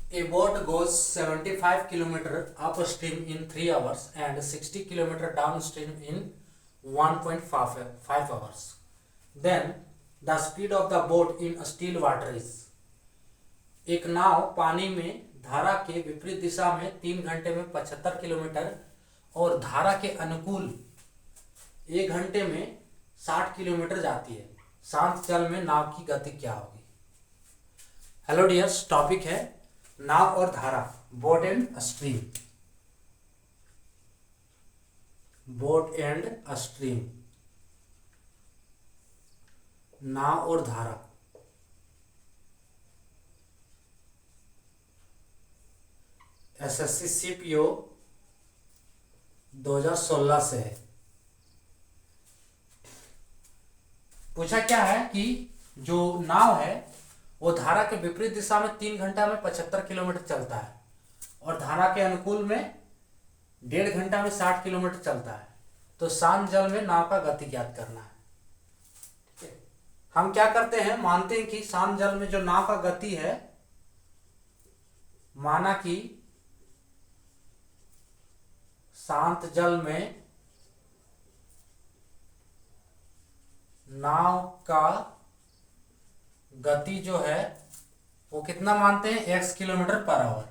A boat goes 75 km upstream in 3 hours and 60 km downstream in 1.5 hours. Then the speed of the boat in still water is. एक नाव पानी में धारा के विपरीत दिशा में 3 घंटे में 75 किलोमीटर और धारा के अनुकूल 1 घंटे में 60 किलोमीटर जाती है। शांत जल में नाव की गति क्या होगी? हेलो डियर्स, टॉपिक है नाव और धारा, boat and stream. Boat and stream, नाव और धारा। एसएससी सीपीओ 2016 से है। पूछा क्या है कि जो नाव है वो धारा के विपरीत दिशा में 3 घंटा में 75 किलोमीटर चलता है और धारा के अनुकूल में 1.5 घंटा में 60 किलोमीटर चलता है। तो शांत जल में नाव का गति ज्ञात करना है। ठीक है, हम क्या करते हैं, मानते हैं कि शांत जल में जो नाव का गति है, माना कि शांत जल में नाव का गति जो है वो कितना मानते हैं, x किलोमीटर पर आवर।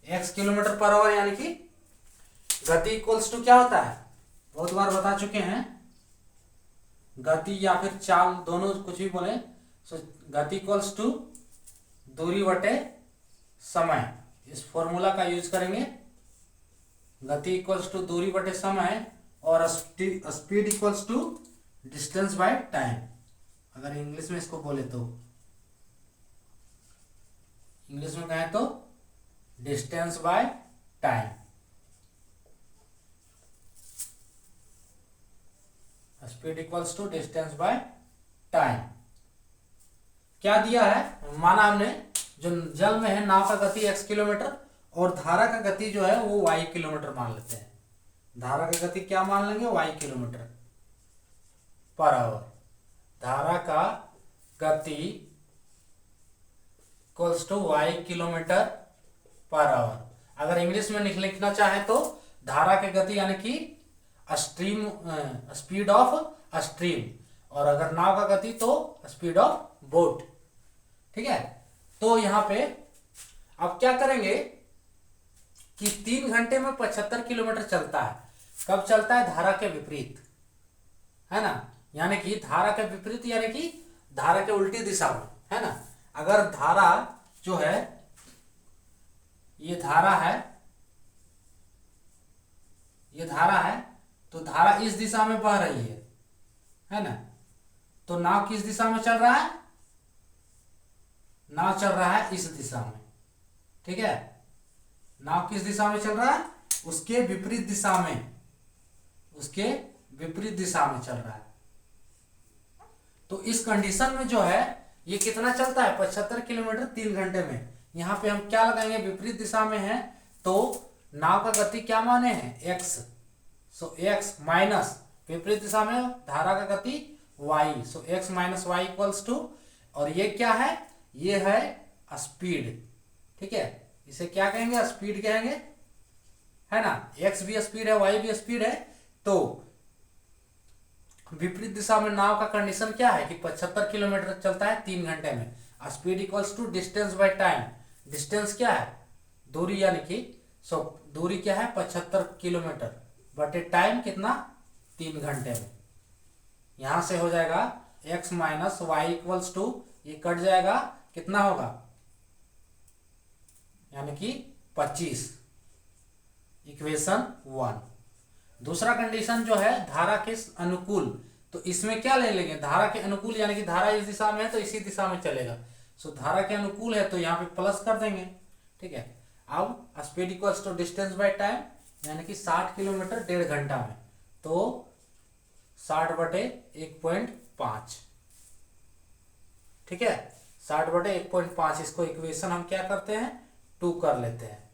x किलोमीटर पर आवर यानी कि गति इक्वल्स टू क्या होता है, बहुत बार बता चुके हैं, गति या फिर चाल दोनों कुछ भी बोले। गति इक्वल्स टू दूरी बटे समय, इस फॉर्मूला का यूज करेंगे। गति इक्वल्स टू दूरी बटे समय और speed equals to distance by time. अगर इंग्लिश में इसको बोले तो, इंग्लिश में कहें तो distance by time. Speed equals to distance by time. क्या दिया है, माना हमने जो जल में है नाव का गति x किलोमीटर और धारा का गति जो है वो y किलोमीटर मान लेते हैं। धारा का गति क्या मान लेंगे, y किलोमीटर पर आवर। धारा का गति इक्वल्स टू y किलोमीटर पर आवर। अगर इंग्लिश में लिखना चाहे तो धारा के गति यानी कि स्ट्रीम, स्पीड ऑफ स्ट्रीम, और अगर नाव का गति तो स्पीड ऑफ बोट। ठीक है, तो यहां पे अब क्या करेंगे कि 3 घंटे में 75 किलोमीटर चलता है। कब चलता है, धारा के विपरीत, है ना, यानी कि धारा के विपरीत यानी कि धारा के उल्टी दिशा में, है ना। अगर धारा जो है, ये धारा है, ये धारा है, तो धारा इस दिशा में बह रही है ना। तो नाव किस दिशा में चल रहा है, नाव चल रहा है इस दिशा में। ठीक है, नाव किस दिशा में चल रहा है, उसके विपरीत दिशा में, उसके विपरीत दिशा में चल रहा है। तो इस कंडीशन में जो है ये कितना चलता है, 75 किलोमीटर 3 घंटे में। यहां पे हम क्या लगाएंगे, विपरीत दिशा में है तो नाव का गति क्या माने हैं, x। सो x माइनस विपरीत दिशा में धारा का गति y, so x minus y equals to, और ये क्या है, ये है स्पीड। ठीक है, इसे क्या कहेंगे, स्पीड कहेंगे, है ना। x भी स्पीड है, y भी स्पीड है। तो विपरीत दिशा में नाव का कंडीशन क्या है कि 75 किलोमीटर चलता है 3 घंटे में। Speed equals to distance by time. Distance क्या है, दूरी, यानी कि दूरी क्या है 75 किलोमीटर बटे टाइम कितना, 3 घंटे में। यहां से हो जाएगा x minus y equals to, ये कट जाएगा, कितना होगा, यानी कि 25। इक्वेशन 1। दूसरा कंडीशन जो है धारा के अनुकूल, तो इसमें क्या ले लेंगे, धारा के अनुकूल यानी कि धारा इस दिशा में है तो इसी दिशा में चलेगा। सो धारा के अनुकूल है तो यहाँ पे प्लस कर देंगे। ठीक है, अब speed equals to distance by time, यानी कि 60 किलोमीटर 1.5 घंटा में, तो 60 बटे 1.5। ठीक है, 60 बटे 1.5। इसको इक्वेशन हम क्या करते हैं, 2 कर लेते हैं।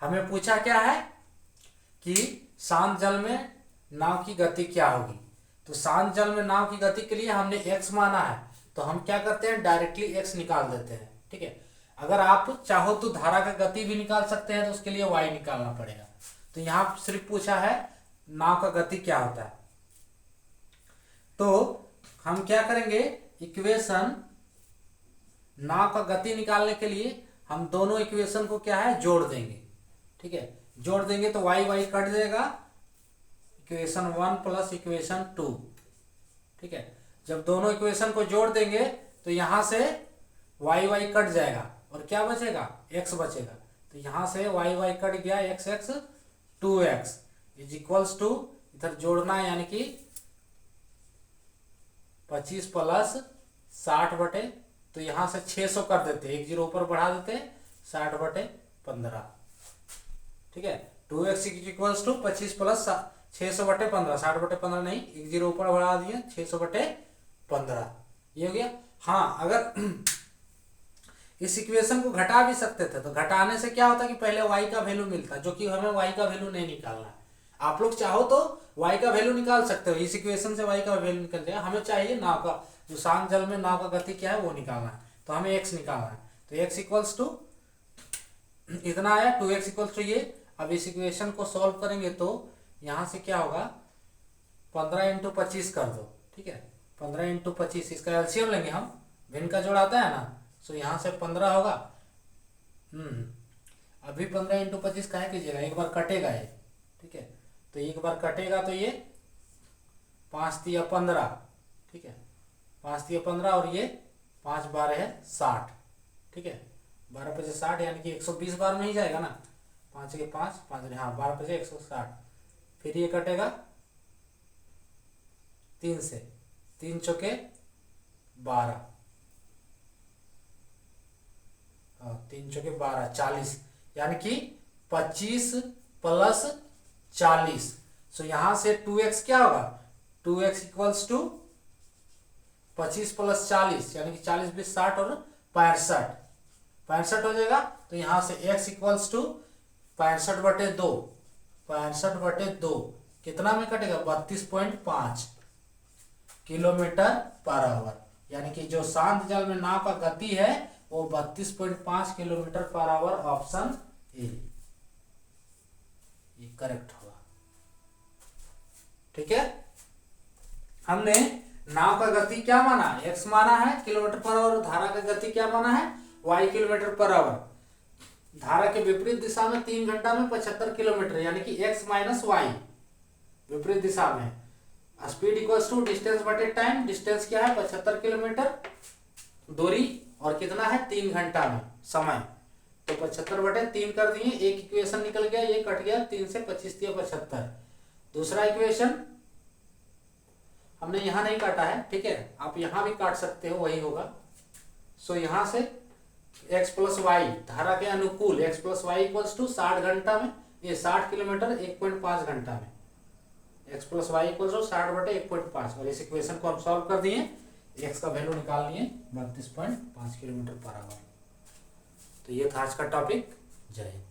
हमें पूछा क्या है कि शांत जल में नाव की गति क्या होगी। तो शांत जल में नाव की गति के लिए हमने x माना है, तो हम क्या करते हैं, डायरेक्टली एक्स निकाल देते हैं। ठीक है, अगर आप चाहो तो धारा का गति भी निकाल सकते हैं, तो उसके लिए वाई निकालना पड़ेगा। तो यहाँ सिर्फ पूछा है नाव का गति क्या होता है। तो हम क्या करेंगे, इक्वेशन नाव का गति निकालने के लिए हम दोनों इक्वेशन को क्या है, जोड़ देंगे। ठीक है, जोड़ देंगे तो वाई वाई कट जाएगा, इक्वेशन 1 प्लस इक्वेशन 2। ठीक है, जब दोनों इक्वेशन को जोड़ देंगे तो यहां से वाई वाई कट जाएगा और क्या बचेगा, एक्स बचेगा। तो यहां से वाई वाई कट गया, x x 2x is equals to, इधर जोड़ना है यानी कि 25 प्लस 60 बटे, तो यहां से 600 कर देते, एक जीरो ऊपर बढ़ा देते, 60 बटे 15। ठीक है, 2x इक्वल्स टू 25 प्लस 600 बटे 15, 60 बटे 15 नहीं, एक जीरो ऊपर बढ़ा दिए, 600 बटे 15, ये हो गया। हाँ, अगर इस इक्वेशन को घटा भी सकते थे, तो घटाने से क्या होता कि पहले y का वैल्यू मिलता, जो कि हमें y का वैल्यू नहीं निकालना है। आप लोग चाहो तो y का वैल्यू निकाल सकते हो, इस इक्वेशन से y का वैल्यू निकल जाएगा। हमें चाहिए नाव का, जो शांत जल में नाव का गति क्या है वो निकालना है, तो हमें x निकालना है। तो x इक्वल्स टू इतना आया, 2x इक्वल्स टू ये। अब इस इक्वेशन को सॉल्व करेंगे तो यहाँ से क्या होगा, 15 इंटू 25 कर दो। ठीक है, 15 इंटू 25, इसका एलसीएम लेंगे हम, भिन्न का जोड़ आता है ना, सो यहाँ से 15 होगा। अभी 15 इंटू 25 काहे कीजिएगा, एक बार कटेगा ये। ठीक है, तो एक बार कटेगा तो ये 5 तिया 15। ठीक है, 5 तिया 15 और ये 5 12 है 60। ठीक है, 12 पचे 60 यानी कि 120 बार में ही जाएगा ना, 5 के 5 5, हाँ 12 पचे 160। फिर ये कटेगा 3 से, 3 चौके 12, 3 चौके 12 40, यानी कि 25 प्लस 40। सो यहां से 2x क्या होगा, 2x इक्वल्स टू 25 प्लस 40, यानी कि 40 20 60 और 65 हो जाएगा। तो यहां से x इक्वल्स टू 65 बटे 2, 65 बटे 2 कितना में कटेगा, 32.5 किलोमीटर पर आवर, यानी कि जो शांत जल में नाव का गति है वो 32.5 किलोमीटर पर आवर, ऑप्शन ए ये करेक्ट होगा। ठीक है, हमने नाव का गति क्या माना, x माना है किलोमीटर पर आवर, धारा का गति क्या माना है, y किलोमीटर पर आवर। धारा के विपरीत दिशा में 3 घंटा में 75 किलोमीटर, यानी कि x माइनस वाई, विपरीत दिशा में। स्पीड इक्वल्स टू डिस्टेंस बटे टाइम, डिस्टेंस क्या है 75 किलोमीटर दूरी, और कितना है 3 घंटा में समय, तो 75 बटे 3 कर दिए, एक इक्वेशन निकल गया, ये कट गया, 3 से 25 दिया 75। दूसरा इक्वेशन हमने यहाँ नहीं काटा है, ठीक है, आप यहाँ भी काट सकते हो, वही होगा। सो यहाँ से x प्लस वाई, धारा के अनुकूल x plus y equals to 60 घंटा में, ये 60 किलोमीटर 1.5 घंटा में, x plus y equals to 60 बटे 1.5। और इस इक्वेशन को हम सॉल्व कर दिए, x का वैल्यू निकाल लिए 32.5 किलोमीटर पर आवर। तो ये था आज का टॉपिक। जय हिंद।